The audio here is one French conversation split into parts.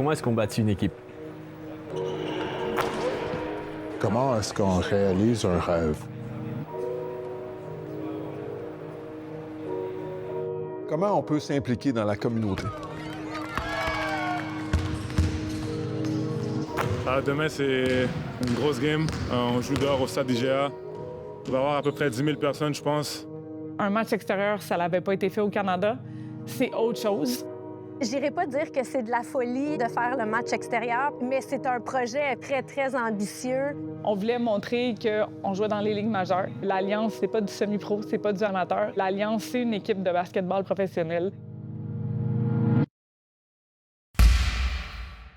Comment est-ce qu'on bâtit une équipe? Comment est-ce qu'on réalise un rêve? Comment on peut s'impliquer dans la communauté? Demain, c'est une grosse game. On joue dehors au stade IGA. Il va y avoir à peu près 10 000 personnes, je pense. Un match extérieur, ça n'avait pas été fait au Canada. C'est autre chose. J'irais pas dire que c'est de la folie de faire le match extérieur, mais c'est un projet très, très ambitieux. On voulait montrer qu'on jouait dans les ligues majeures. L'Alliance, c'est pas du semi-pro, c'est pas du amateur. L'Alliance, c'est une équipe de basketball professionnelle.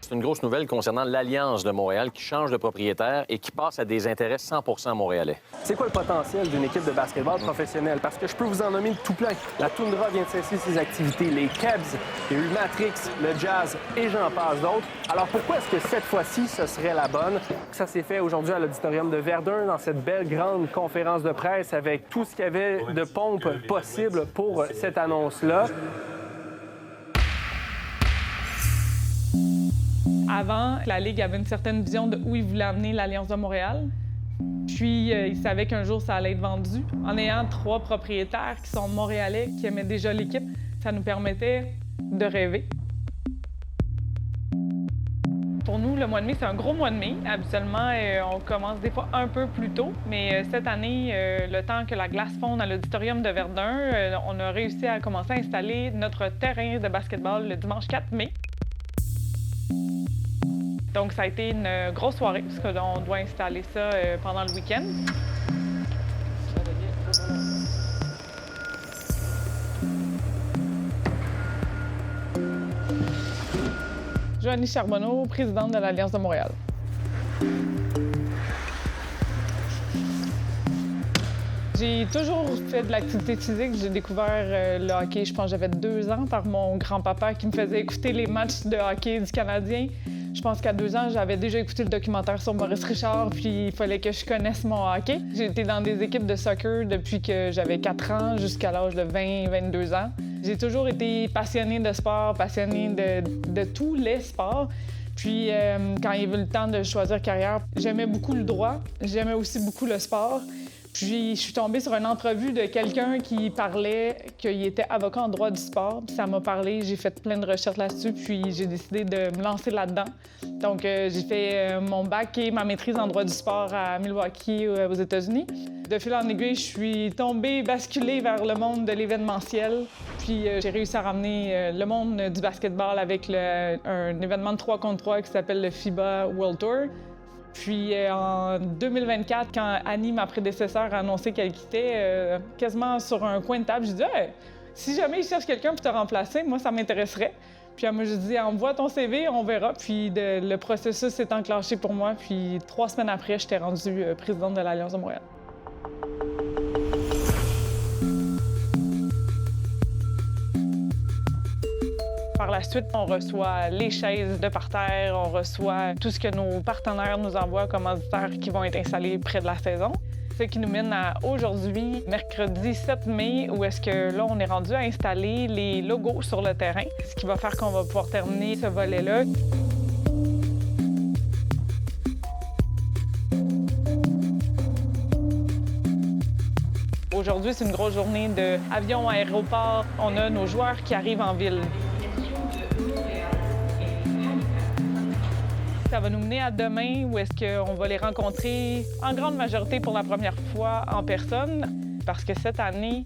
C'est une grosse nouvelle concernant l'Alliance de Montréal qui change de propriétaire et qui passe à des intérêts 100% montréalais. C'est quoi le potentiel d'une équipe de basketball professionnelle? Parce que je peux vous en nommer tout plein. La Toundra vient de cesser ses activités, les Cavs, il y a eu le Matrix, le Jazz et j'en passe d'autres. Alors pourquoi est-ce que cette fois-ci, ce serait la bonne? Ça s'est fait aujourd'hui à l'Auditorium de Verdun dans cette belle grande conférence de presse avec tout ce qu'il y avait de pompe possible pour cette annonce-là. Avant, la Ligue avait une certaine vision de où ils voulaient amener l'Alliance de Montréal. Puis, ils savaient qu'un jour, ça allait être vendu. En ayant 3 propriétaires qui sont montréalais, qui aimaient déjà l'équipe, ça nous permettait de rêver. Pour nous, le mois de mai, c'est un gros mois de mai. Habituellement, on commence des fois un peu plus tôt, mais cette année, le temps que la glace fonde à l'Auditorium de Verdun, on a réussi à commencer à installer notre terrain de basketball le dimanche 4 mai. Donc, ça a été une grosse soirée, parce qu'on doit installer ça pendant le week-end. Joanie Charbonneau, présidente de l'Alliance de Montréal. J'ai toujours fait de l'activité physique. J'ai découvert le hockey, je pense que j'avais 2 ans, par mon grand-papa qui me faisait écouter les matchs de hockey du Canadien. Je pense qu'à 2 ans, j'avais déjà écouté le documentaire sur Maurice Richard, puis il fallait que je connaisse mon hockey. J'ai été dans des équipes de soccer depuis que j'avais 4 ans jusqu'à l'âge de 20-22 ans. J'ai toujours été passionnée de sport, passionnée de tous les sports. Puis, quand il y avait le temps de choisir carrière, j'aimais beaucoup le droit, j'aimais aussi beaucoup le sport. Puis, je suis tombée sur une entrevue de quelqu'un qui parlait qu'il était avocat en droit du sport. Puis ça m'a parlé, j'ai fait plein de recherches là-dessus, puis j'ai décidé de me lancer là-dedans. Donc, j'ai fait mon bac et ma maîtrise en droit du sport à Milwaukee, aux États-Unis. De fil en aiguille, je suis basculée vers le monde de l'événementiel. Puis, j'ai réussi à ramener le monde du basketball avec un événement de 3 contre 3 qui s'appelle le FIBA World Tour. Puis en 2024, quand Annie, ma prédécesseure, a annoncé qu'elle quittait, quasiment sur un coin de table, j'ai dit hey, si jamais ils cherchent quelqu'un pour te remplacer, moi, ça m'intéresserait. Puis elle m'a juste dit envoie ton CV, on verra. Puis le processus s'est enclenché pour moi. Puis 3 semaines après, j'étais rendue présidente de l'Alliance de Montréal. Par la suite, on reçoit les chaises de parterre, on reçoit tout ce que nos partenaires nous envoient comme auditeurs qui vont être installés près de la saison. Ce qui nous mène à aujourd'hui, mercredi 7 mai, où est-ce que là, on est rendu à installer les logos sur le terrain, ce qui va faire qu'on va pouvoir terminer ce volet-là. Aujourd'hui, c'est une grosse journée d'avion à aéroport. On a nos joueurs qui arrivent en ville. Ça va nous mener à demain où est-ce qu'on va les rencontrer en grande majorité pour la première fois en personne. Parce que cette année,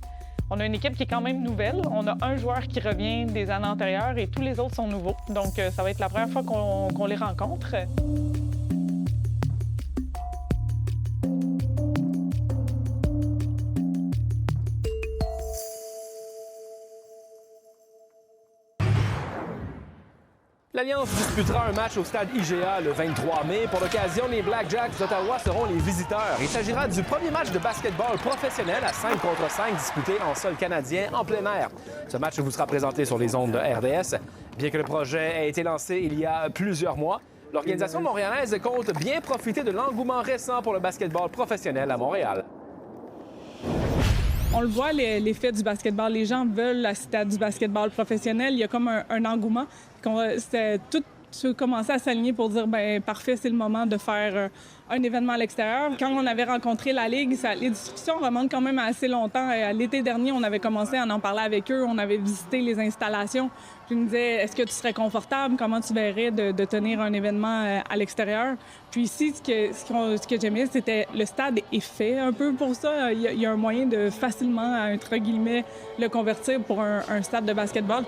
on a une équipe qui est quand même nouvelle. On a un joueur qui revient des années antérieures et tous les autres sont nouveaux. Donc, ça va être la première fois qu'on les rencontre. L'Alliance disputera un match au stade IGA le 23 mai. Pour l'occasion, les Blackjacks d'Ottawa seront les visiteurs. Il s'agira du premier match de basketball professionnel à 5 contre 5 disputé en sol canadien en plein air. Ce match vous sera présenté sur les ondes de RDS. Bien que le projet ait été lancé il y a plusieurs mois, l'organisation montréalaise compte bien profiter de l'engouement récent pour le basketball professionnel à Montréal. On le voit, l'effet du basketball. Les gens veulent assister à du basketball professionnel. Il y a comme un engouement. Tu commençais à s'aligner pour dire, bien, parfait, c'est le moment de faire un événement à l'extérieur. Quand on avait rencontré la Ligue, les discussions remontent quand même assez longtemps. L'été dernier, on avait commencé à en parler avec eux. On avait visité les installations. Puis ils nous disaient, est-ce que tu serais confortable? Comment tu verrais de tenir un événement à l'extérieur? Puis ici, ce que j'aimais, c'était le stade est fait un peu pour ça. Il y a un moyen de facilement, entre guillemets, le convertir pour un stade de basketball.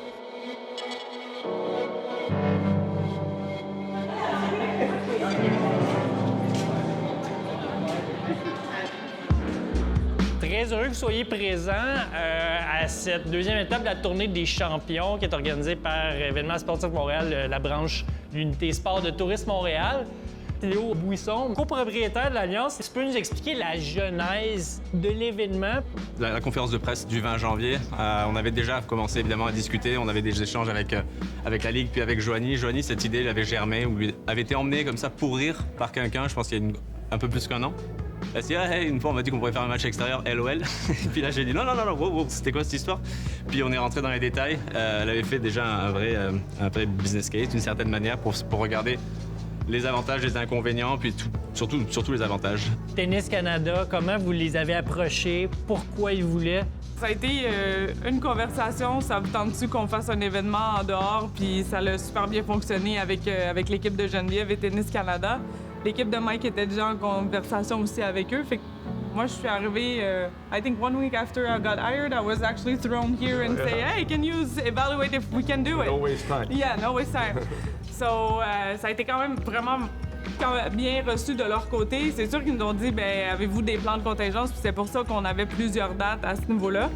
Très heureux que vous soyez présents à cette deuxième étape de la tournée des champions qui est organisée par Événements sportifs Montréal, la branche de l'unité sport de Tourisme Montréal. Léo Buisson, copropriétaire de l'Alliance, tu peux nous expliquer la genèse de l'événement? La conférence de presse du 20 janvier, on avait déjà commencé évidemment à discuter, on avait des échanges avec la Ligue puis avec Joanie. Joanie, cette idée, elle avait germé ou lui avait été emmenée comme ça pour rire par quelqu'un, je pense qu'il y a un peu plus qu'un an. Elle s'est dit, hey, une fois on m'a dit qu'on pourrait faire un match extérieur LOL. Et puis là j'ai dit non, wow, c'était quoi cette histoire? Puis on est rentré dans les détails. Elle avait fait déjà un vrai business case d'une certaine manière pour regarder les avantages, les inconvénients, puis surtout les avantages. Tennis Canada, comment vous les avez approchés? Pourquoi ils voulaient? Ça a été une conversation. Ça vous tente-tu qu'on fasse un événement en dehors? Puis ça a super bien fonctionné avec l'équipe de Geneviève et Tennis Canada. L'équipe de Mike était déjà en conversation aussi avec eux. Fait que moi, je suis arrivée, I think 1 week after I got hired, I was actually thrown here and say, hey, can you evaluate if we can do it? No waste time. Yeah, no waste time. So, ça a été quand même vraiment bien reçu de leur côté. C'est sûr qu'ils nous ont dit, ben, avez-vous des plans de contingence? Puis c'est pour ça qu'on avait plusieurs dates à ce niveau-là.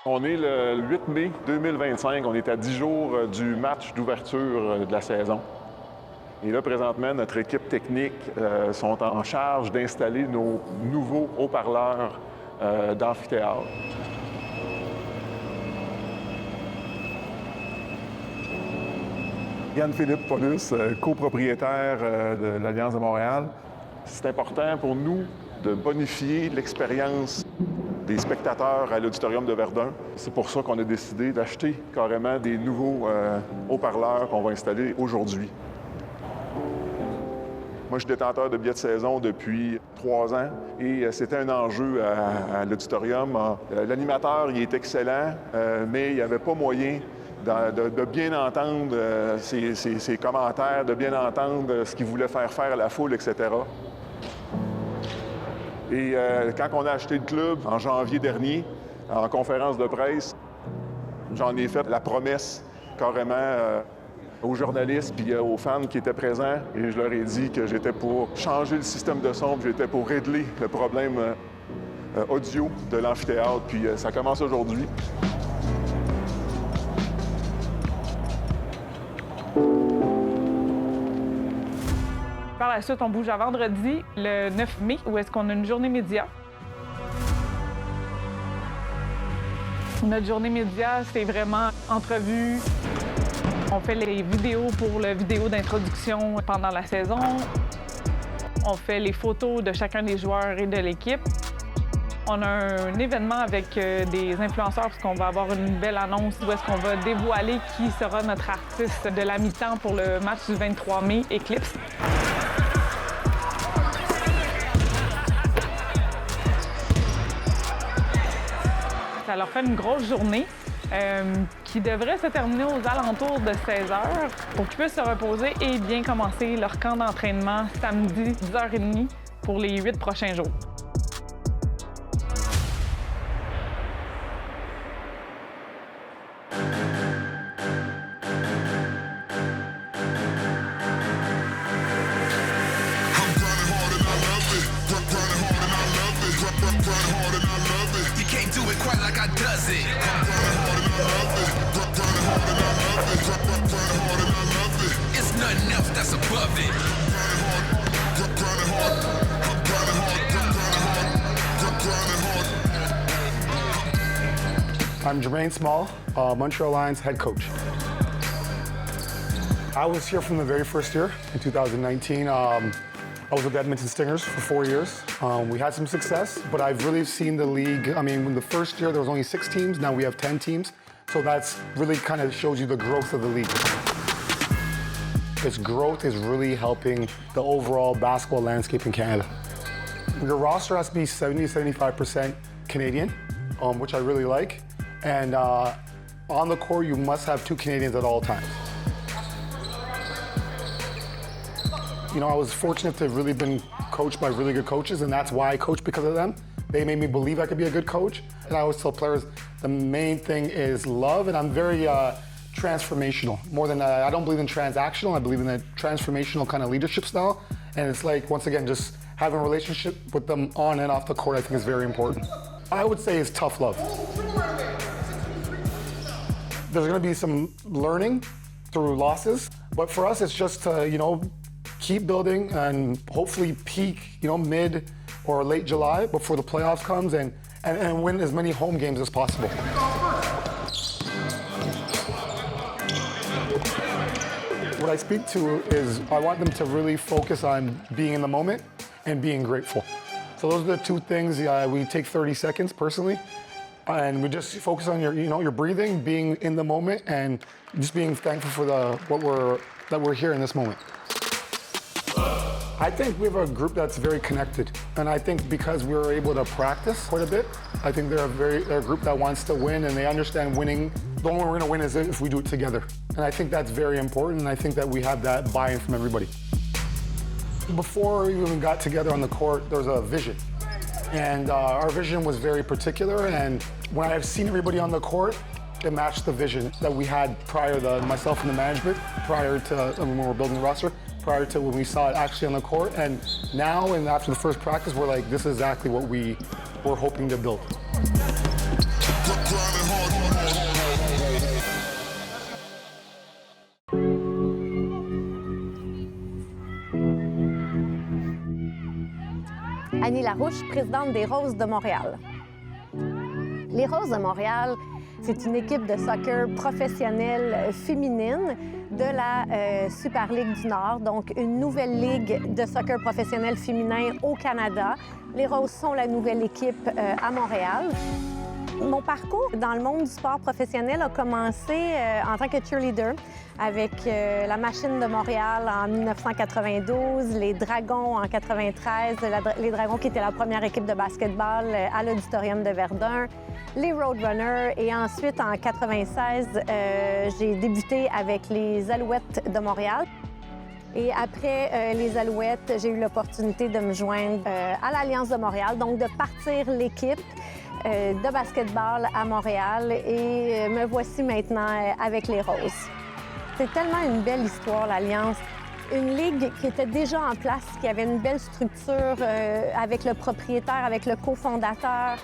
On est le 8 mai 2025. On est à 10 jours du match d'ouverture de la saison. Et là, présentement, notre équipe technique sont en charge d'installer nos nouveaux haut-parleurs d'amphithéâtre. Yann-Philippe Paulus, copropriétaire de l'Alliance de Montréal. C'est important pour nous de bonifier l'expérience des spectateurs à l'Auditorium de Verdun. C'est pour ça qu'on a décidé d'acheter carrément des nouveaux haut-parleurs qu'on va installer aujourd'hui. Moi, je suis détenteur de billets de saison depuis 3 ans et c'était un enjeu à l'Auditorium. L'animateur, il est excellent, mais il n'y avait pas moyen de bien entendre ses commentaires, de bien entendre ce qu'il voulait faire à la foule, etc. Et quand on a acheté le club en janvier dernier, en conférence de presse, j'en ai fait la promesse carrément aux journalistes puis aux fans qui étaient présents. Et je leur ai dit que j'étais pour changer le système de son, puis j'étais pour régler le problème audio de l'amphithéâtre. Puis ça commence aujourd'hui. Par la suite, on bouge à vendredi, le 9 mai, où est-ce qu'on a une journée média. Notre journée média, c'est vraiment entrevue. On fait les vidéos pour le vidéo d'introduction pendant la saison. On fait les photos de chacun des joueurs et de l'équipe. On a un événement avec des influenceurs parce qu'on va avoir une belle annonce où est-ce qu'on va dévoiler qui sera notre artiste de la mi-temps pour le match du 23 mai, Eclipse. Ça leur fait une grosse journée qui devrait se terminer aux alentours de 16 h pour qu'ils puissent se reposer et bien commencer leur camp d'entraînement samedi 10h30 pour les 8 prochains jours. I'm Jermaine Small, Montreal Lions head coach. I was here from the very first year in 2019. I was with the Edmonton Stingers for 4 years. We had some success, but I've really seen the league. I mean, in the first year there was only 6 teams, now we have 10 teams. So that's really kind of shows you the growth of the league. This growth is really helping the overall basketball landscape in Canada. Your roster has to be 70-75% Canadian, which I really like. And on the court, you must have 2 Canadians at all times. You know, I was fortunate to have really been coached by really good coaches, and that's why I coach, because of them. They made me believe I could be a good coach. And I always tell players, the main thing is love, and I'm very transformational. More than, I don't believe in transactional, I believe in a transformational kind of leadership style. And it's like, once again, just having a relationship with them on and off the court, I think is very important. I would say is tough love. There's gonna be some learning through losses, but for us, it's just to, you know, keep building and hopefully peak, you know, mid or late July before the playoffs comes and win as many home games as possible. What I speak to is I want them to really focus on being in the moment and being grateful. So those are the 2 things. We take 30 seconds personally, and we just focus on your breathing, being in the moment, and just being thankful for that we're here in this moment. I think we have a group that's very connected, and I think because we were able to practice quite a bit, I think they're a group that wants to win, and they understand winning. The only way we're going to win is if we do it together, and I think that's very important, and I think that we have that buy-in from everybody. Before we even got together on the court, there was a vision, and our vision was very particular, and when I've seen everybody on the court, it matched the vision that we had prior to myself and the management, prior to when we were building the roster, prior to when we saw it actually on the court. And now, and after the first practice, we're like, this is exactly what we were hoping to build. Annie Larouche, présidente des Roses de Montréal. Les Roses de Montréal, c'est une équipe de soccer professionnelle féminine de la Super Ligue du Nord, donc une nouvelle ligue de soccer professionnel féminin au Canada. Les Roses sont la nouvelle équipe à Montréal. Mon parcours dans le monde du sport professionnel a commencé en tant que cheerleader avec la Machine de Montréal en 1992, les Dragons en 93, les Dragons qui étaient la première équipe de basketball à l'Auditorium de Verdun, les Roadrunners et ensuite en 96, j'ai débuté avec les Alouettes de Montréal. Et après les Alouettes, j'ai eu l'opportunité de me joindre à l'Alliance de Montréal, donc de partir l'équipe de basketball à Montréal et me voici maintenant avec les Roses. C'est tellement une belle histoire, l'Alliance. Une ligue qui était déjà en place, qui avait une belle structure avec le propriétaire, avec le cofondateur.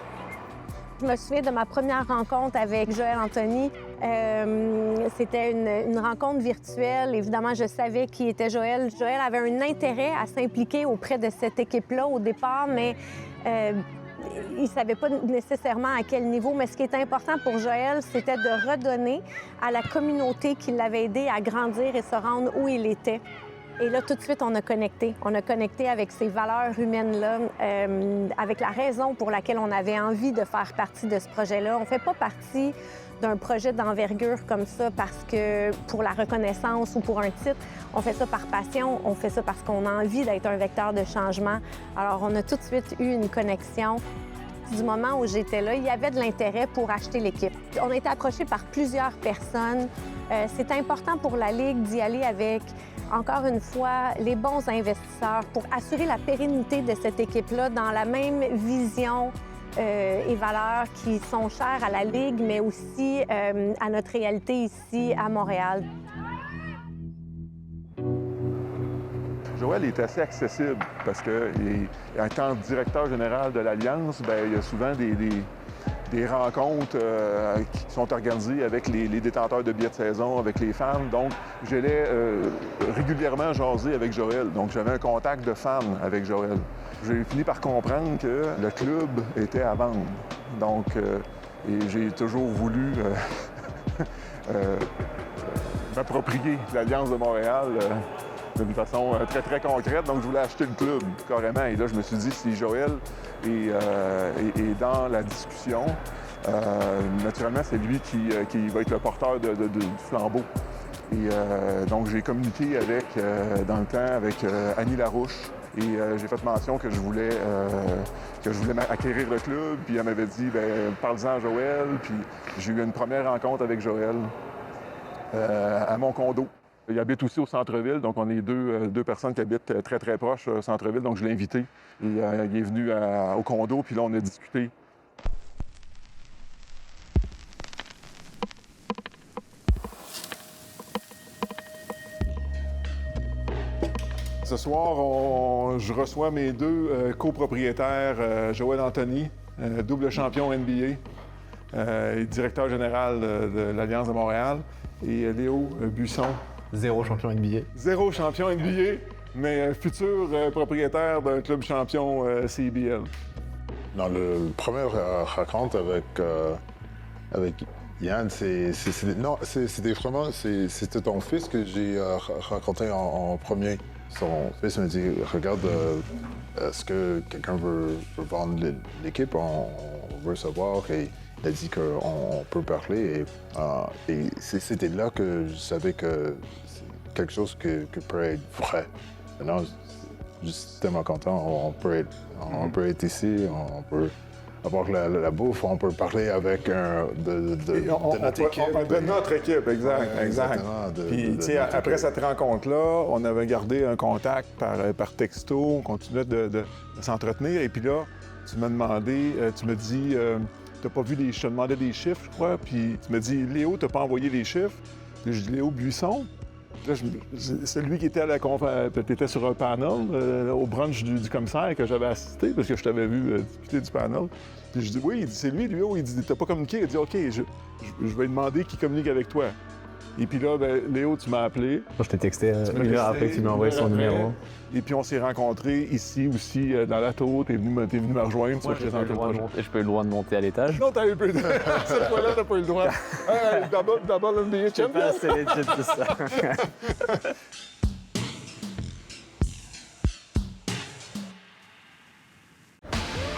Je me souviens de ma première rencontre avec Joël Anthony. C'était une rencontre virtuelle. Évidemment, je savais qui était Joël. Joël avait un intérêt à s'impliquer auprès de cette équipe-là au départ, mais il ne savait pas nécessairement à quel niveau. Mais ce qui était important pour Joël, c'était de redonner à la communauté qui l'avait aidé à grandir et se rendre où il était. Et là, tout de suite, on a connecté. On a connecté avec ces valeurs humaines-là, avec la raison pour laquelle on avait envie de faire partie de ce projet-là. On ne fait pas partie d'un projet d'envergure comme ça parce que pour la reconnaissance ou pour un titre. On fait ça par passion, on fait ça parce qu'on a envie d'être un vecteur de changement. Alors, on a tout de suite eu une connexion. Du moment où j'étais là, il y avait de l'intérêt pour acheter l'équipe. On a été approchés par plusieurs personnes. C'est important pour la Ligue d'y aller avec, encore une fois, les bons investisseurs pour assurer la pérennité de cette équipe-là dans la même vision et valeurs qui sont chères à la Ligue, mais aussi à notre réalité ici à Montréal. Joël est assez accessible parce que, étant directeur général de l'Alliance, bien, il y a souvent des rencontres qui sont organisées avec les détenteurs de billets de saison, avec les fans. Donc, j'allais régulièrement jaser avec Joël. Donc, j'avais un contact de fans avec Joël. J'ai fini par comprendre que le club était à vendre. Donc, Et j'ai toujours voulu m'approprier l'Alliance de Montréal d'une façon très, très concrète. Donc, je voulais acheter le club, carrément. Et là, je me suis dit, si Joël est dans la discussion, naturellement, c'est lui qui va être le porteur du flambeau. Et donc, j'ai communiqué dans le temps avec Annie Larouche. Et j'ai fait mention que je voulais acquérir le club. Puis elle m'avait dit, parle-en à Joël. Puis j'ai eu une première rencontre avec Joël à mon condo. Il habite aussi au centre-ville, donc on est deux personnes qui habitent très, très proches au centre-ville. Donc je l'ai invité. Et il est venu au condo, puis là, on a discuté. Ce soir, je reçois mes deux copropriétaires, Joël Anthony, double champion NBA, et directeur général de l'Alliance de Montréal, et Léo Buisson. 0 champion NBA. 0 champion NBA, mais futur propriétaire d'un club champion CBL. Dans le premier rencontre avec Yann, c'était ton fils que j'ai rencontré en premier. Son fils me dit, regarde, est-ce que quelqu'un veut vendre l'équipe? On veut savoir. Et il a dit qu'on peut parler. Et c'était là que je savais que c'est quelque chose qui peut être vrai. Maintenant, je suis tellement content. On peut être ici, on peut avoir la bouffe, on peut parler avec de notre équipe. De notre équipe, exact. Ouais, exact. Puis, tu sais, après cette rencontre-là, on avait gardé un contact par texto, on continuait de s'entretenir. Et puis là, tu m'as demandé, tu me dis, t'as pas vu je te demandais des chiffres, je crois. Puis tu me dis, Léo, t'as pas envoyé les chiffres? Puis, je dis, Léo Buisson. Là, c'est lui qui était à la conférence. Tu étais sur un panel au brunch du commissaire que j'avais assisté parce que je t'avais vu discuter du panel. Puis je dis oui, il dit c'est lui, Léo. Il dit t'as pas communiqué. Il dit OK, je vais demander qu'il communique avec toi. Et puis là, Léo, tu m'as appelé. Je t'ai texté une heure après que tu m'as envoyé son numéro. Et puis on s'est rencontrés ici aussi, dans la tour. T'es venu me rejoindre. Moi, j'ai pas eu le droit de monter à l'étage. Non, t'as eu plus. Cette fois-là, t'as pas eu le droit. D'abord, l'NBA champion. C'est pas assez legit, c'est ça.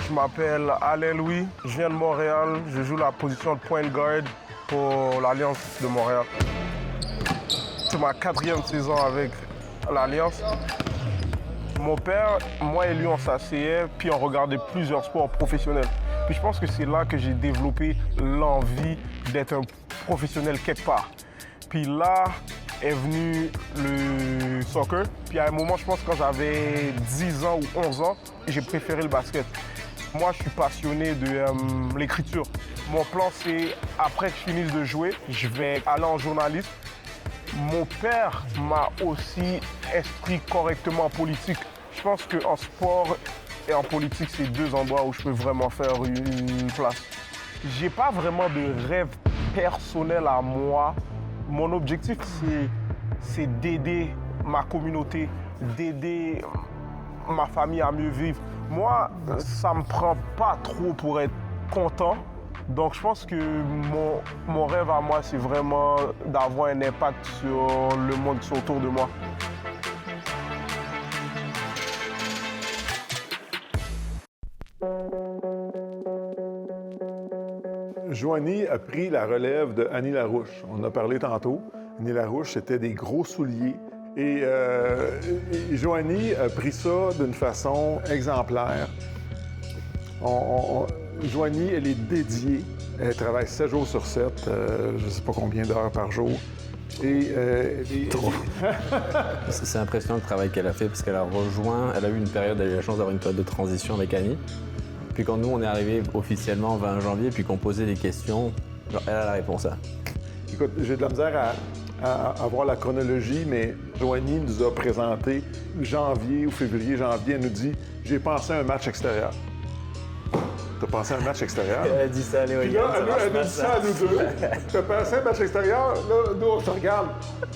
Je m'appelle Alain Louis, je viens de Montréal. Je joue la position de point guard pour l'Alliance de Montréal. C'est ma 4e saison avec l'Alliance. Mon père, moi et lui, on s'asseyait, puis on regardait plusieurs sports professionnels. Puis je pense que c'est là que j'ai développé l'envie d'être un professionnel quelque part. Puis là est venu le soccer. Puis à un moment, je pense que quand j'avais 10 ans ou 11 ans, j'ai préféré le basket. Moi, je suis passionné de l'écriture. Mon plan, c'est, après que je finisse de jouer, je vais aller en journalisme. Mon père m'a aussi instruit correctement en politique. Je pense qu'en sport et en politique, c'est 2 endroits où je peux vraiment faire une place. J'ai pas vraiment de rêve personnel à moi. Mon objectif, c'est d'aider ma communauté, d'aider ma famille à mieux vivre. Moi, ça me prend pas trop pour être content. Donc, je pense que mon rêve à moi, c'est vraiment d'avoir un impact sur le monde qui est autour de moi. Joanie a pris la relève de Annie Larouche. On en a parlé tantôt. Annie Larouche, c'était des gros souliers. Et Joanie a pris ça d'une façon exemplaire. Joanie, elle est dédiée. Elle travaille 7 jours sur 7, je ne sais pas combien d'heures par jour. Trop. C'est impressionnant le travail qu'elle a fait parce qu'elle a eu la chance d'avoir une période de transition avec Annie. Puis quand nous, on est arrivés officiellement le 20 janvier, puis qu'on posait des questions, elle a la réponse à. Écoute, j'ai de la misère à voir la chronologie, mais Joanie nous a présenté janvier ou février, elle nous dit « J'ai pensé à un match extérieur ». T'as pensé à un match extérieur? Elle a dit ça à Léo. Puis là, elle a dit ça à nous deux. T'as pensé à un match extérieur? Là, nous, on se regarde.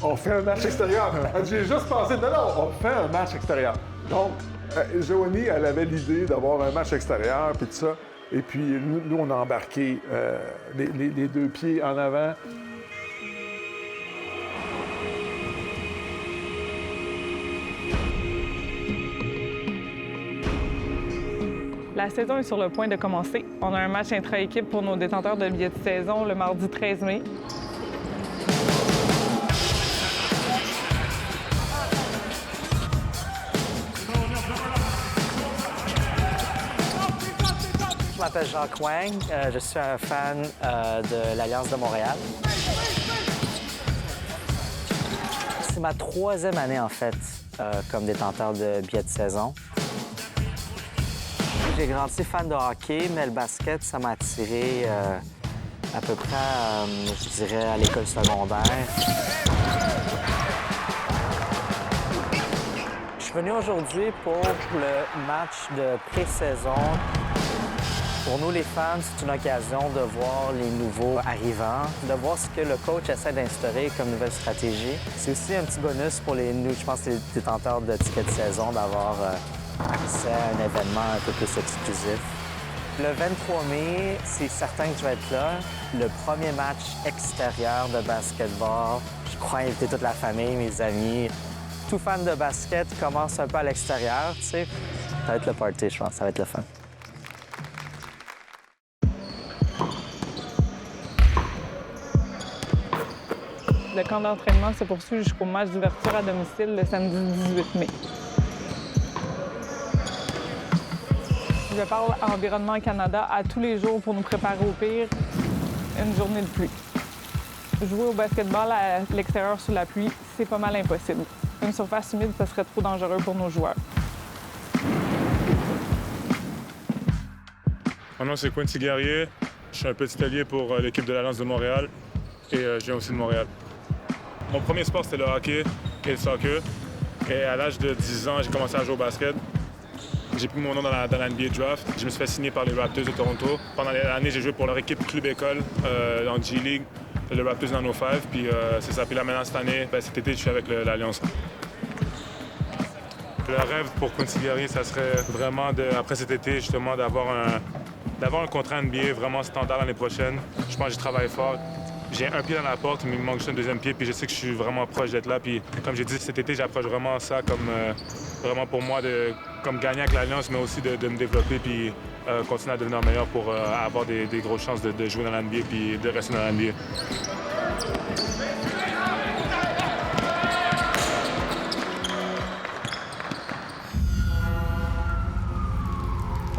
On fait un match extérieur. Elle dit, j'ai juste pensé, non, on fait un match extérieur. Donc, Joanie, elle avait l'idée d'avoir un match extérieur, puis tout ça. Et puis, nous on a embarqué les 2 pieds en avant. La saison est sur le point de commencer. On a un match intra-équipe pour nos détenteurs de billets de saison le mardi 13 mai. Je m'appelle Jacques Wang. Je suis un fan de l'Alliance de Montréal. C'est ma 3e année, en fait, comme détenteur de billets de saison. J'ai grandi fan de hockey, mais le basket, ça m'a attiré à peu près, je dirais, à l'école secondaire. Je suis venu aujourd'hui pour le match de pré-saison. Pour nous, les fans, c'est une occasion de voir les nouveaux arrivants, de voir ce que le coach essaie d'instaurer comme nouvelle stratégie. C'est aussi un petit bonus pour je pense, les détenteurs de tickets de saison d'avoir accès à un événement un peu plus exclusif. Le 23 mai, c'est certain que je vais être là. Le premier match extérieur de basketball. Je crois inviter toute la famille, mes amis. Tout fan de basket commence un peu à l'extérieur, tu sais. Ça va être le party, je pense. Ça va être le fun. Le camp d'entraînement se poursuit jusqu'au match d'ouverture à domicile le samedi 18 mai. Je parle à Environnement Canada à tous les jours pour nous préparer au pire, une journée de pluie. Jouer au basketball à l'extérieur sous la pluie, c'est pas mal impossible. Une surface humide, ça serait trop dangereux pour nos joueurs. Mon nom, c'est Quincy Guerrier. Je suis un petit allié pour l'équipe de l'Alliance de Montréal et je viens aussi de Montréal. Mon premier sport, c'était le hockey et le soccer. Et à l'âge de 10 ans, j'ai commencé à jouer au basket. J'ai pris mon nom dans la NBA Draft. Je me suis fait signer par les Raptors de Toronto. Pendant l'année, j'ai joué pour leur équipe Club École en G-League, le Raptors 905. Puis c'est ça. Puis là, maintenant, cette année, cet été, je suis avec l'Alliance. Le rêve pour Quincy Guerrier, ça serait vraiment, après cet été, justement, d'avoir un contrat NBA vraiment standard l'année prochaine. Je pense que je travaille fort. J'ai un pied dans la porte, mais il me manque juste un deuxième pied, puis je sais que je suis vraiment proche d'être là. Puis comme j'ai dit, cet été, j'approche vraiment ça comme vraiment pour moi, comme gagner avec l'Alliance, mais aussi de me développer, puis continuer à devenir meilleur pour avoir des grosses chances de jouer dans la NBA, puis de rester dans la NBA.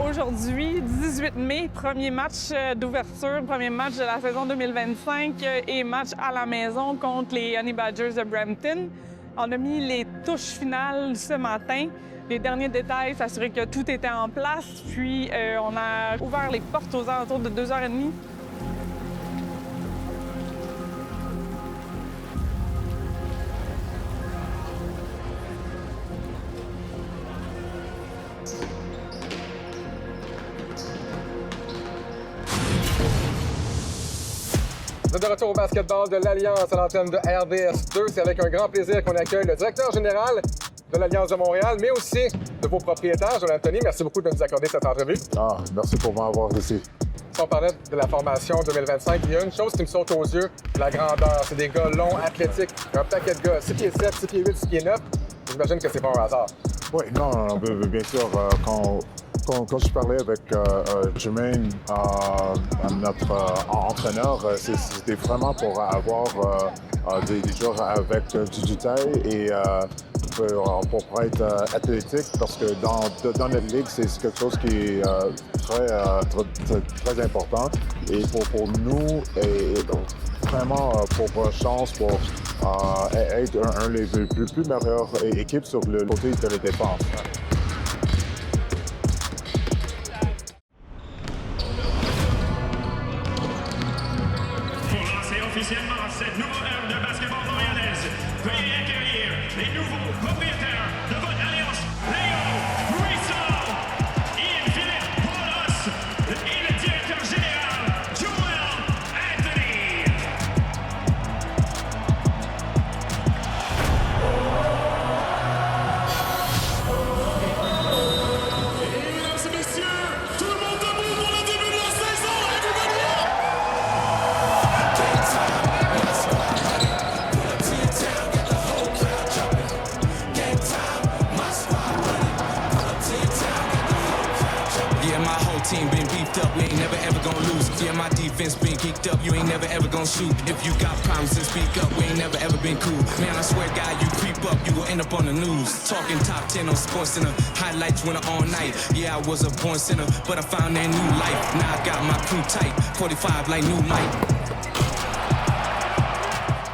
Aujourd'hui, 18 mai, premier match d'ouverture, premier match de la saison 2025 et match à la maison contre les Honey Badgers de Brampton. On a mis les touches finales ce matin. Les derniers détails, s'assurer que tout était en place. Puis on a ouvert les portes aux alentours de 2h30. Vous êtes de retour au basketball de l'Alliance à l'antenne de RDS2. C'est avec un grand plaisir qu'on accueille le directeur général de l'Alliance de Montréal, mais aussi de vos propriétaires. Joël-Anthony, merci beaucoup de nous accorder cette entrevue. Merci pour m'avoir ici. Si on parlait de la formation 2025, il y a une chose qui me saute aux yeux, la grandeur. C'est des gars longs, athlétiques, un paquet de gars, 6 pieds 7, 6 pieds 8, 6 pieds 9. J'imagine que c'est pas un hasard. Oui, non, bien sûr, quand je parlais avec Jermaine, notre entraîneur, c'était vraiment pour avoir des joueurs avec du taille et pour être athlétique, parce que dans notre ligue, c'est quelque chose qui est très important. Et pour nous, et vraiment pour chance, pour être un des plus meilleures équipes sur le côté de la défense. Officiellement cette nouvelle ère de basketball montréalaise. Veuillez accueillir les nouveaux propriétaires de votre alliance, Léo Ruisseau, Yves-Philippe Paulos et le directeur général, Joël-Anthony. we ain't never ever gonna lose. Yeah, my defense been geeked up, you ain't never ever gonna shoot. If you got problems, then speak up, we ain't never ever been cool. Man, I swear, God, you creep up, you gon' end up on the news. Talking top 10 on SportsCenter, highlights winner all night. Yeah, I was a born sinner, but I found that new life. Now I got my crew tight, 45 like new Mike.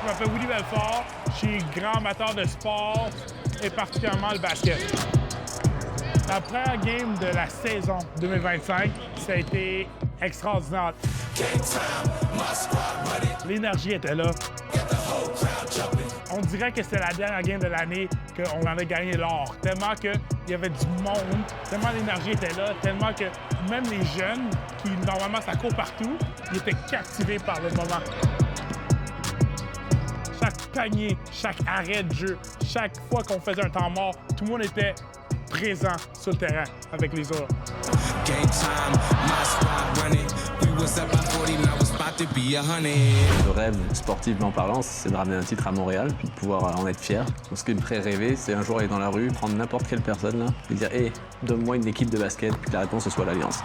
Je m'appelle Willy Belfort, je suis grand amateur de sport et particulièrement le basket. La première game de la saison 2025, ça a été extraordinaire. L'énergie était là. On dirait que c'était la dernière game de l'année qu'on avait gagné l'or. Tellement qu'il y avait du monde, tellement l'énergie était là, tellement que même les jeunes, qui normalement ça court partout, ils étaient captivés par le moment. Chaque panier, chaque arrêt de jeu, chaque fois qu'on faisait un temps mort, tout le monde était présent sur le terrain avec les autres. Le rêve, sportivement parlant, c'est de ramener un titre à Montréal, puis de pouvoir en être fier. Donc, ce qui me ferait rêver, c'est un jour aller dans la rue, prendre n'importe quelle personne là, et dire « Hey, donne-moi une équipe de basket », puis que la réponse ce soit l'Alliance.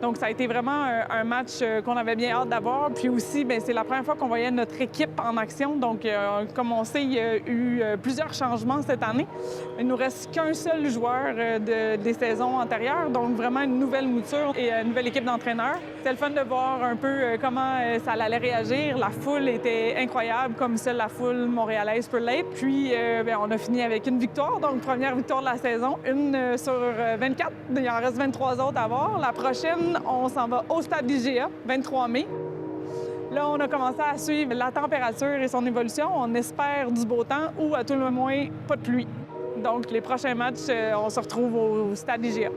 Donc, ça a été vraiment un match qu'on avait bien hâte d'avoir. Puis aussi, c'est la première fois qu'on voyait notre équipe en action. Donc, comme on sait, il y a eu plusieurs changements cette année. Il nous reste qu'un seul joueur des saisons antérieures. Donc, vraiment une nouvelle mouture et une nouvelle équipe d'entraîneurs. C'était le fun de voir un peu comment ça allait réagir. La foule était incroyable, comme seule la foule montréalaise peut l'être. Puis, on a fini avec une victoire. Donc, première victoire de la saison. Une sur 24. Il en reste 23 autres à avoir. La prochaine, on s'en va au stade IGA, 23 mai. Là, on a commencé à suivre la température et son évolution. On espère du beau temps ou, à tout le moins, pas de pluie. Donc, les prochains matchs, on se retrouve au stade IGA.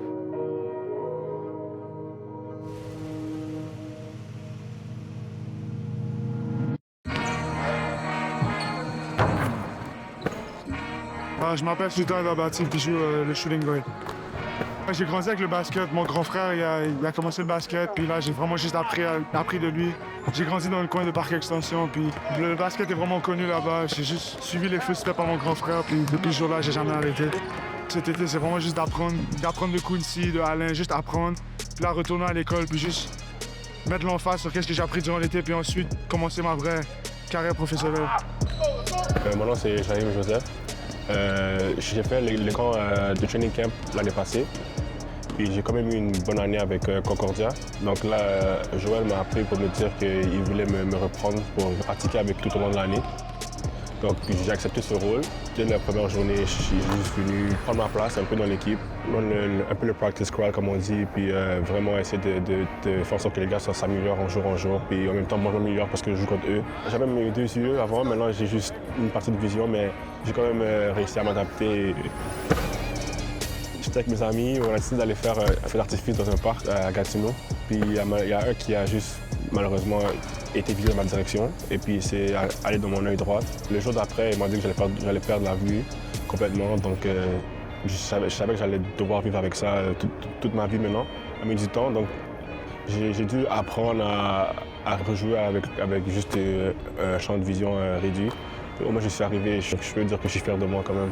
Je m'appelle Sultan Dabati, puis je joue le shooting guard. J'ai grandi avec le basket. Mon grand frère, il a commencé le basket, puis là, j'ai vraiment juste appris de lui. J'ai grandi dans le coin de Parc Extension, puis le basket est vraiment connu là-bas. J'ai juste suivi les footsteps par mon grand frère, puis depuis ce jour-là, j'ai jamais arrêté. Cet été, c'est vraiment juste d'apprendre de Quincy, de Alain, juste apprendre, puis là, retourner à l'école, puis juste mettre l'emphase sur qu'est-ce que j'ai appris durant l'été, puis ensuite commencer ma vraie carrière professionnelle. Mon nom, c'est Jaïm Joseph. J'ai fait le camp de training camp l'année passée. Puis j'ai quand même eu une bonne année avec Concordia. Donc là, Joël m'a appelé pour me dire qu'il voulait me reprendre pour pratiquer avec tout au long de l'année. Donc j'ai accepté ce rôle. Dès la première journée, je suis juste venu prendre ma place un peu dans l'équipe, un peu le practice squad comme on dit, puis vraiment essayer de faire en sorte que les gars s'améliorent en jour, puis en même temps moi je m'améliore parce que je joue contre eux. J'avais mes 2 yeux avant, maintenant j'ai juste une partie de vision, mais j'ai quand même réussi à m'adapter. J'étais avec mes amis, on a décidé d'aller faire un feu d'artifice dans un parc à Gatineau. Puis il y a un qui a juste malheureusement été visé dans ma direction et puis c'est allé dans mon œil droit. Le jour d'après, il m'a dit que j'allais perdre la vue complètement. Donc je savais que j'allais devoir vivre avec ça toute ma vie maintenant. Ça a mis du temps, donc j'ai dû apprendre à rejouer avec juste un champ de vision réduit. Au moins, je suis arrivé, je peux dire que je suis fier de moi quand même.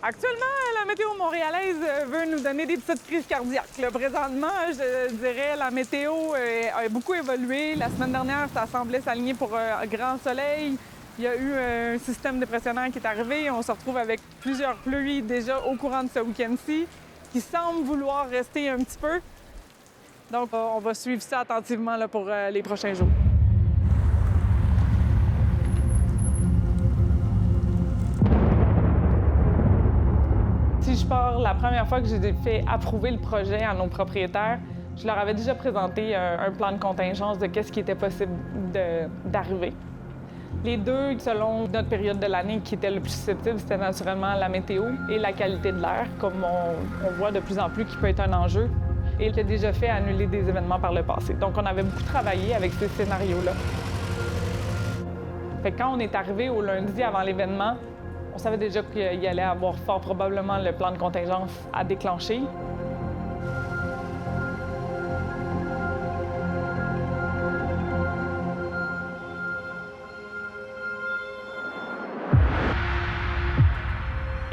Actuellement, la météo montréalaise veut nous donner des petites crises cardiaques. Là, présentement, je dirais la météo a beaucoup évolué. La semaine dernière, ça semblait s'aligner pour un grand soleil. Il y a eu un système dépressionnaire qui est arrivé. On se retrouve avec plusieurs pluies déjà au courant de ce week-end-ci qui semblent vouloir rester un petit peu. Donc, on va suivre ça attentivement là, pour les prochains jours. Si je pars, la première fois que j'ai fait approuver le projet à nos propriétaires, je leur avais déjà présenté un plan de contingence de qu'est-ce qui était possible d'arriver. Les deux, selon notre période de l'année, qui était le plus susceptible, c'était naturellement la météo et la qualité de l'air, comme on voit de plus en plus qui peut être un enjeu. Et il a déjà fait annuler des événements par le passé. Donc, on avait beaucoup travaillé avec ces scénarios-là. Fait que quand on est arrivé au lundi avant l'événement, On savait déjà qu'il allait avoir fort probablement le plan de contingence à déclencher.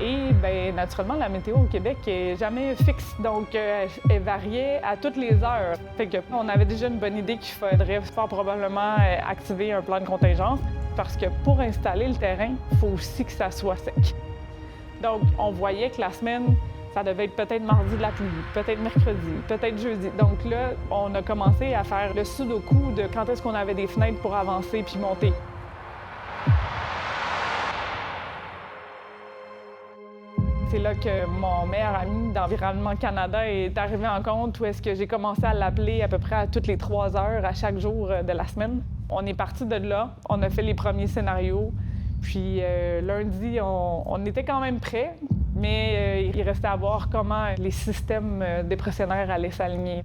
Et bien, naturellement, la météo au Québec est jamais fixe, donc elle variait à toutes les heures. Fait que on avait déjà une bonne idée qu'il faudrait fort probablement activer un plan de contingence parce que pour installer le terrain, il faut aussi que ça soit sec. Donc, on voyait que la semaine, ça devait être peut-être mardi de la pluie, peut-être mercredi, peut-être jeudi. Donc là, on a commencé à faire le sudoku de quand est-ce qu'on avait des fenêtres pour avancer puis monter. C'est là que mon meilleur ami d'Environnement Canada est arrivé en compte où est-ce que j'ai commencé à l'appeler à peu près à toutes les 3 heures à chaque jour de la semaine. On est parti de là, on a fait les premiers scénarios, puis lundi, on était quand même prêts, mais il restait à voir comment les systèmes dépressionnaires allaient s'aligner.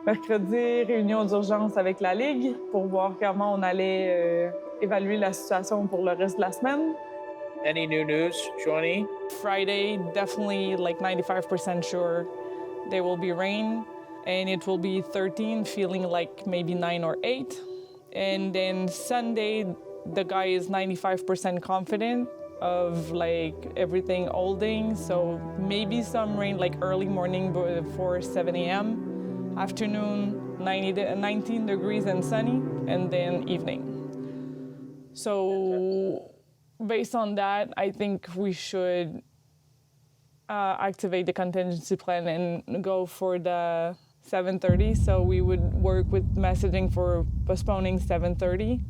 Mercredi, réunion d'urgence avec la Ligue pour voir comment on allait évaluer la situation pour le reste de la semaine. Any new news, Joanie? Friday, definitely like 95% sure there will be rain and it will be 13, feeling like maybe 9 or 8. And then Sunday, the guy is 95% confident of like everything holding, so maybe some rain like early morning before 7 a.m. Afternoon, 19 degrees and sunny, and then evening. So based on that, I think we should activate the contingency plan and go for the 7:30. So we would work with messaging for postponing 7:30.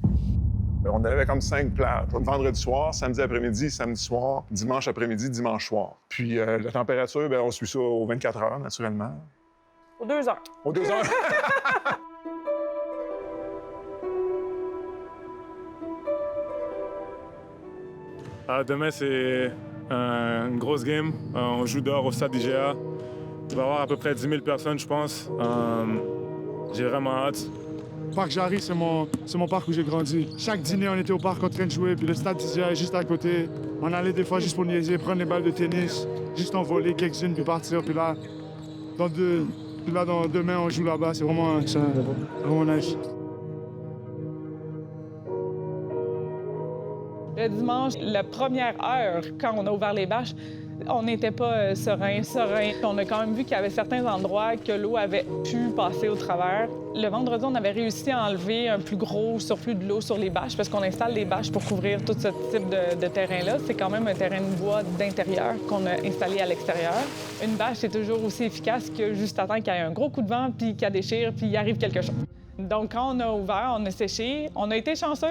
On avait comme 5 plages. Vendredi soir, samedi après-midi, samedi soir, dimanche après-midi, dimanche soir. Puis la température, bien, on suit ça aux 24 heures, naturellement. Aux 2 heures. Aux 2 heures. Demain, c'est une grosse game. On joue dehors au stade IGA. Il va y avoir à peu près 10 000 personnes, je pense. J'ai vraiment hâte. Le parc Jarry, c'est mon parc où j'ai grandi. Chaque dîner, on était au parc en train de jouer, puis le stade IGA est juste à côté. On allait des fois juste pour niaiser, prendre des balles de tennis, juste en voler quelques-unes, puis partir. Puis là, demain, on joue là-bas. C'est vraiment nice. Le dimanche, la première heure, quand on a ouvert les bâches, on n'était pas serein. On a quand même vu qu'il y avait certains endroits que l'eau avait pu passer au travers. Le vendredi, on avait réussi à enlever un plus gros surplus de l'eau sur les bâches parce qu'on installe des bâches pour couvrir tout ce type de terrain-là. C'est quand même un terrain de bois d'intérieur qu'on a installé à l'extérieur. Une bâche, c'est toujours aussi efficace que juste attendre qu'il y ait un gros coup de vent, puis qu'elle déchire, puis il arrive quelque chose. Donc, quand on a ouvert, on a séché. On a été chanceux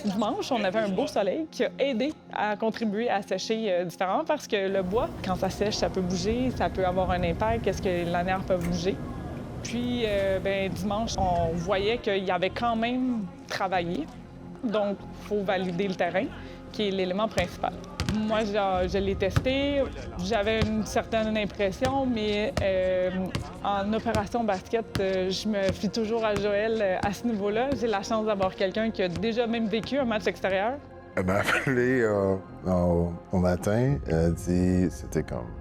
dimanche. On avait un beau soleil qui a aidé à contribuer à sécher différemment parce que le bois, quand ça sèche, ça peut bouger, ça peut avoir un impact. Est-ce que les lanières peuvent bouger? Puis, dimanche, on voyait qu'il y avait quand même travaillé. Donc, il faut valider le terrain, qui est l'élément principal. Moi, je l'ai testé. J'avais une certaine impression, mais en opération basket, je me fie toujours à Joël à ce niveau-là. J'ai la chance d'avoir quelqu'un qui a déjà même vécu un match extérieur. Elle m'a appelé au matin. Elle a dit, c'était comme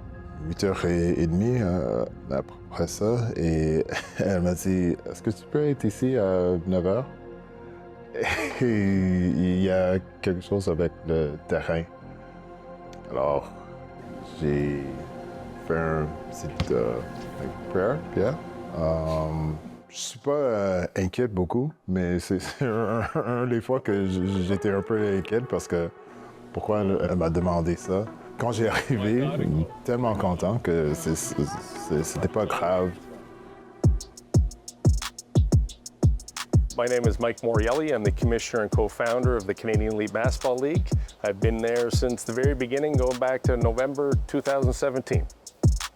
8h30 après ça. Et elle m'a dit, est-ce que tu peux être ici à 9h? Et il y a quelque chose avec le terrain. Alors, j'ai fait un petit prayer, yeah. Je suis pas inquiète beaucoup, mais c'est un des fois que j'étais un peu inquiète parce que pourquoi elle m'a demandé ça. Quand j'ai arrivé, j'étais tellement content que c'était pas grave. My name is Mike Morielli. I'm the commissioner and co-founder of the Canadian Elite Basketball League. I've been there since the very beginning, going back to November 2017.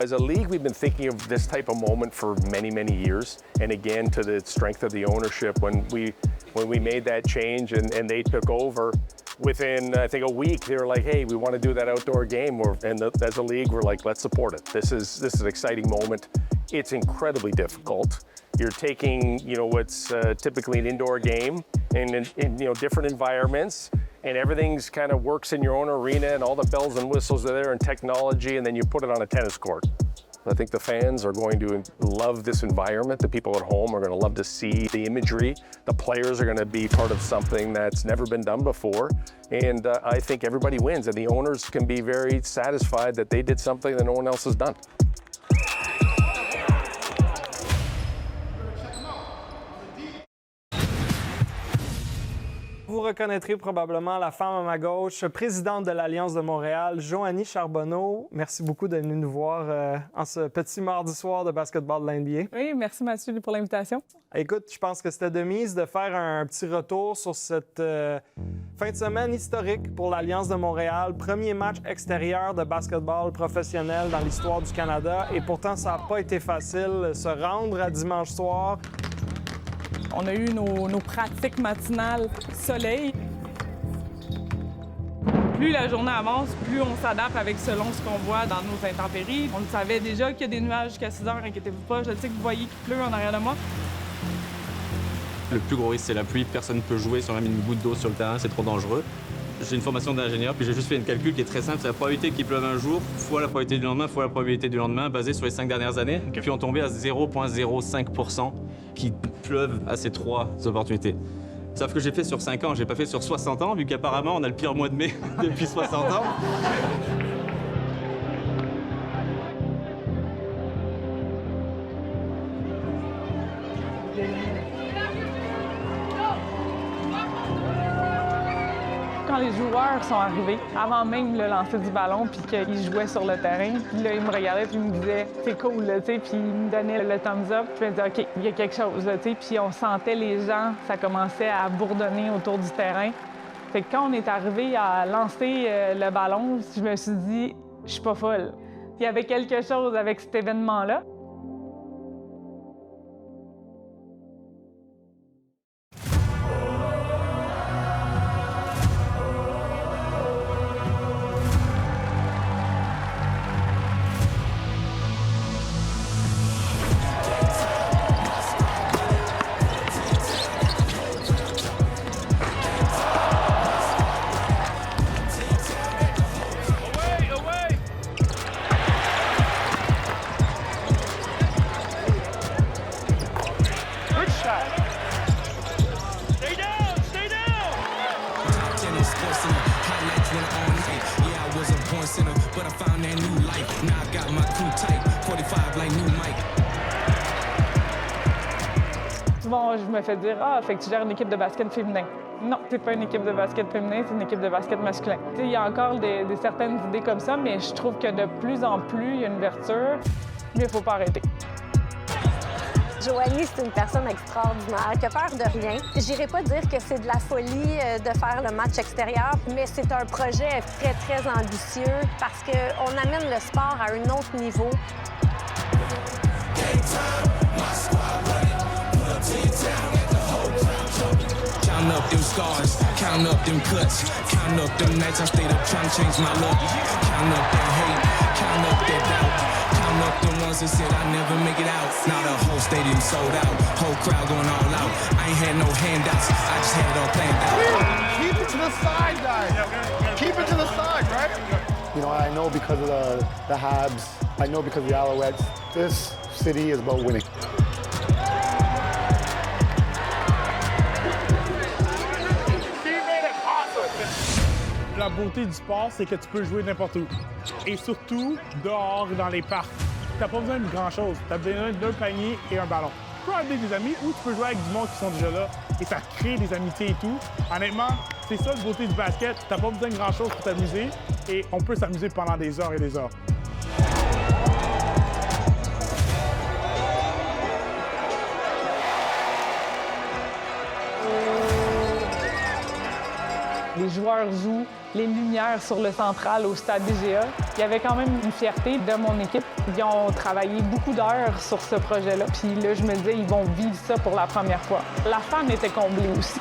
As a league, we've been thinking of this type of moment for many, many years. And again, to the strength of the ownership, when we made that change and they took over, within, I think, a week, they were like, hey, we want to do that outdoor game. And as a league, we're like, let's support it. This is an exciting moment. it's incredibly difficult. You're taking, what's typically an indoor game in different environments, and everything's kind of works in your own arena, and all the bells and whistles are there and technology, and then you put it on a tennis court. I think the fans are going to love this environment. The people at home are going to love to see the imagery. The players are going to be part of something that's never been done before. And I think everybody wins, and the owners can be very satisfied that they did something that no one else has done. Vous reconnaîtrez probablement la femme à ma gauche, présidente de l'Alliance de Montréal, Joanie Charbonneau. Merci beaucoup d'être venue nous voir en ce petit mardi soir de basketball de l'NBA. Oui, merci Mathieu pour l'invitation. Écoute, je pense que c'était de mise de faire un petit retour sur cette fin de semaine historique pour l'Alliance de Montréal. Premier match extérieur de basketball professionnel dans l'histoire du Canada. Et pourtant, ça n'a pas été facile se rendre à dimanche soir. On a eu nos pratiques matinales soleil. Plus la journée avance, plus on s'adapte avec selon ce qu'on voit dans nos intempéries. On le savait déjà qu'il y a des nuages jusqu'à 6 heures, inquiétez-vous pas. Je sais que vous voyez qu'il pleut en arrière de moi. Le plus gros risque, c'est la pluie. Personne ne peut jouer sur même une goutte d'eau sur le terrain, c'est trop dangereux. J'ai une formation d'ingénieur, puis j'ai juste fait une calcul qui est très simple. C'est la probabilité qu'il pleuve un jour, fois la probabilité du lendemain, fois la probabilité du lendemain, basée sur les 5 dernières années. Puis on tombait à 0,05% qui pleuvent à ces 3 opportunités. Sauf que j'ai fait sur 5 ans, j'ai pas fait sur 60 ans, vu qu'apparemment on a le pire mois de mai depuis 60 ans. Quand les joueurs sont arrivés, avant même le lancer du ballon, puis qu'ils jouaient sur le terrain, puis là, ils me regardaient, puis ils me disaient « c'est cool », tu sais, puis ils me donnaient le thumbs up, puis ils me disaient « OK, il y a quelque chose », tu sais, puis on sentait les gens, ça commençait à bourdonner autour du terrain. Fait que quand on est arrivé à lancer le ballon, je me suis dit « je suis pas folle ». Il y avait quelque chose avec cet événement-là. Souvent, je me fais dire « Ah, fait que tu gères une équipe de basket féminin. » Non, c'est pas une équipe de basket féminin, c'est une équipe de basket masculin. Il y a encore certaines idées comme ça, mais je trouve que de plus en plus, il y a une ouverture, mais il faut pas arrêter. Joanie, c'est une personne extraordinaire, qui a peur de rien. J'irai pas dire que c'est de la folie de faire le match extérieur, mais c'est un projet très, très ambitieux parce qu'on amène le sport à un autre niveau. Count up them scars, count up them cuts, count up them nights I stayed up trying to change my luck. Count up that hate, count up that doubt, count up the ones that said I never make it out. Now the whole stadium sold out, whole crowd going all out. I ain't had no handouts, I just had it all planned out. Keep it to the side, guys. Keep it to the side, right? You know, I know because of the Habs, I know because of the Alouettes, this city is about winning. La beauté du sport, c'est que tu peux jouer n'importe où. Et surtout, dehors, dans les parcs. T'as pas besoin de grand-chose. T'as besoin d'un panier et un ballon. Tu peux avoir des amis ou tu peux jouer avec du monde qui sont déjà là. Et ça crée des amitiés et tout. Honnêtement, c'est ça la beauté du basket. T'as pas besoin de grand-chose pour t'amuser. Et on peut s'amuser pendant des heures et des heures. Les joueurs jouent, les lumières sur le central au stade IGA. Il y avait quand même une fierté de mon équipe. Ils ont travaillé beaucoup d'heures sur ce projet-là. Puis là, je me disais, ils vont vivre ça pour la première fois. La femme était comblée aussi.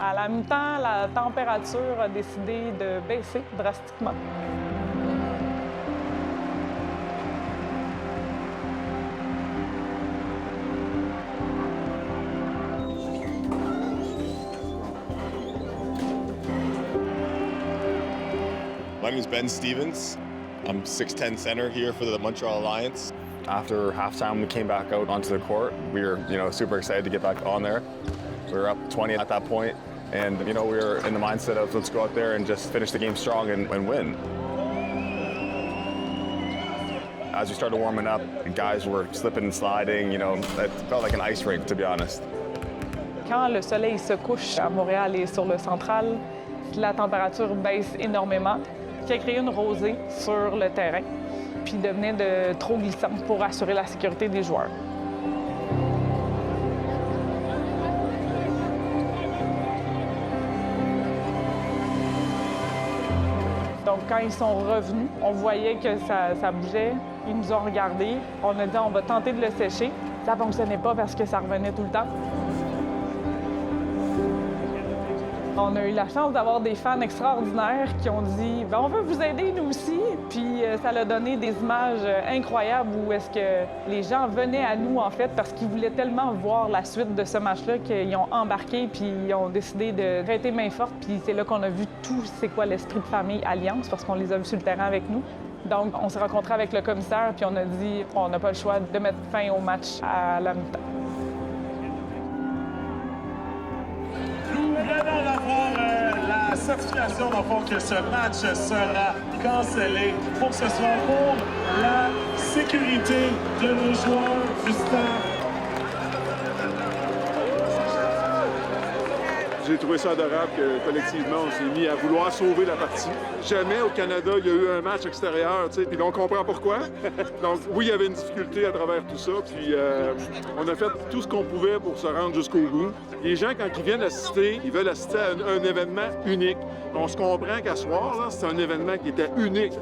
À la mi-temps, la température a décidé de baisser drastiquement. My name is Ben Stevens. I'm 6'10" center here for the Montreal Alliance. After halftime, we came back out onto the court. We were, super excited to get back on there. We were up 20 at that point, and we were in the mindset of let's go out there and just finish the game strong and win. As we started warming up, the guys were slipping and sliding. It felt like an ice rink, to be honest. Quand le soleil se couche à Montréal et sur le central, la température baisse énormément, ce qui a créé une rosée sur le terrain, puis devenait de trop glissante pour assurer la sécurité des joueurs. Donc, quand ils sont revenus, on voyait que ça bougeait. Ils nous ont regardés. On a dit on va tenter de le sécher. Ça ne fonctionnait pas parce que ça revenait tout le temps. On a eu la chance d'avoir des fans extraordinaires qui ont dit on veut vous aider nous aussi. Puis ça a donné des images incroyables où est-ce que les gens venaient à nous en fait parce qu'ils voulaient tellement voir la suite de ce match-là qu'ils ont embarqué puis ils ont décidé de prêter main forte. Puis c'est là qu'on a vu tout c'est quoi l'esprit de famille Alliance parce qu'on les a vus sur le terrain avec nous. Donc on s'est rencontrés avec le commissaire puis on a dit on n'a pas le choix de mettre fin au match à la mi-temps. Nous venons d'avoir la certification dans le fond que ce match sera cancellé pour ce soir pour la sécurité de nos joueurs du stade. J'ai trouvé ça adorable que collectivement on s'est mis à vouloir sauver la partie. Jamais au Canada il y a eu un match extérieur, puis on comprend pourquoi. Donc oui, il y avait une difficulté à travers tout ça, puis on a fait tout ce qu'on pouvait pour se rendre jusqu'au bout. Les gens, quand ils viennent assister, ils veulent assister à un événement unique. On se comprend qu'à ce soir, c'est un événement qui était unique.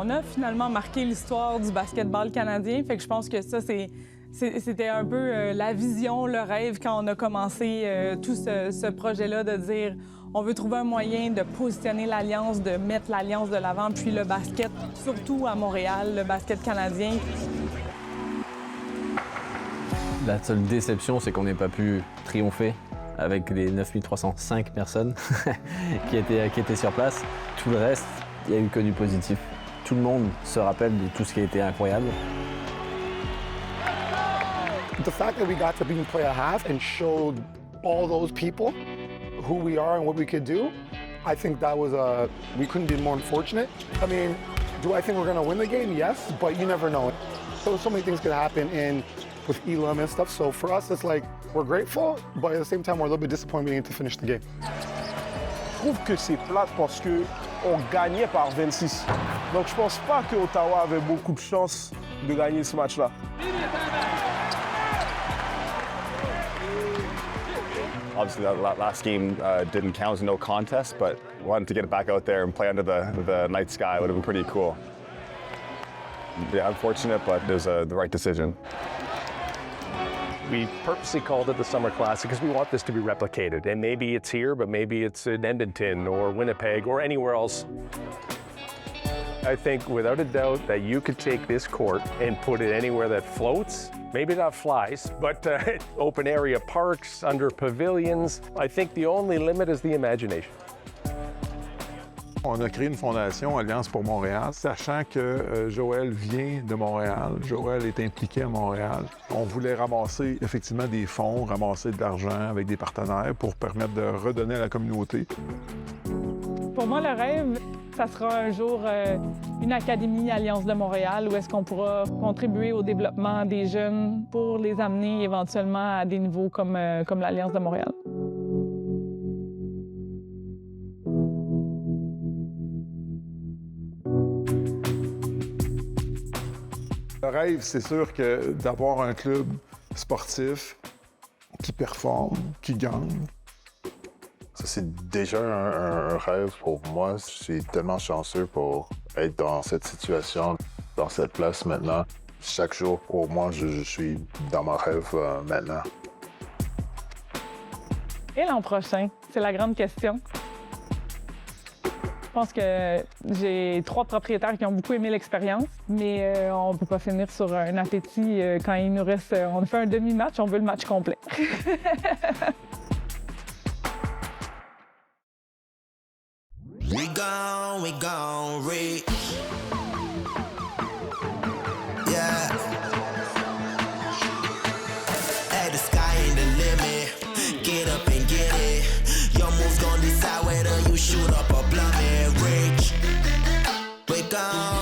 On a finalement marqué l'histoire du basketball canadien, fait que je pense que ça, c'était un peu la vision, le rêve quand on a commencé tout ce projet-là de dire on veut trouver un moyen de positionner l'Alliance, de mettre l'Alliance de l'avant, puis le basket, surtout à Montréal, le basket canadien. La seule déception, c'est qu'on n'ait pas pu triompher avec les 9305 personnes qui étaient sur place. Tout le reste, il n'y a eu que du positif. Tout le monde se rappelle de tout ce qui a été incroyable. The fact that we got to play a half and showed all those people who we are and what we could do, I think that was we couldn't be more fortunate. I mean, do I think we're going to win the game? Yes, but you never know. So many things could happen with Elam and stuff. So for us, it's like we're grateful, but at the same time, we're a little bit disappointed we didn't finish the game. Je trouve que c'est plate parce qu'on gagnait par 26. Donc je pense pas que Ottawa avait beaucoup de chance de gagner ce match-là. Obviously, that last game didn't count as no contest, but wanted to get it back out there and play under the night sky would have been pretty cool. Yeah, unfortunate, but it was the right decision. We purposely called it the Summer Classic because we want this to be replicated. And maybe it's here, but maybe it's in Edmonton or Winnipeg or anywhere else. I think without a doubt that you could take this court and put it anywhere that floats. Maybe not flies, but open area parks, under pavilions. I think the only limit is the imagination. On a créé une fondation Alliance pour Montréal, sachant que Joël vient de Montréal. Joël est impliqué à Montréal. On voulait ramasser effectivement des fonds, ramasser de l'argent avec des partenaires pour permettre de redonner à la communauté. Pour moi, le rêve, ça sera un jour une académie Alliance de Montréal où est-ce qu'on pourra contribuer au développement des jeunes pour les amener éventuellement à des niveaux comme l'Alliance de Montréal. Le rêve, c'est sûr que d'avoir un club sportif qui performe, qui gagne. Ça, c'est déjà un rêve pour moi. Je suis tellement chanceux pour être dans cette situation, dans cette place maintenant. Chaque jour, pour moi, je suis dans mon rêve maintenant. Et l'an prochain, c'est la grande question. Je pense que j'ai 3 propriétaires qui ont beaucoup aimé l'expérience, mais on ne peut pas finir sur un appétit quand il nous reste... on fait un demi-match, on veut le match complet. We gon' reach. Yeah. Hey, the sky ain't the limit. Get up and get it. Your moves gon' decide whether you shoot up or blow me. Reach. We gon'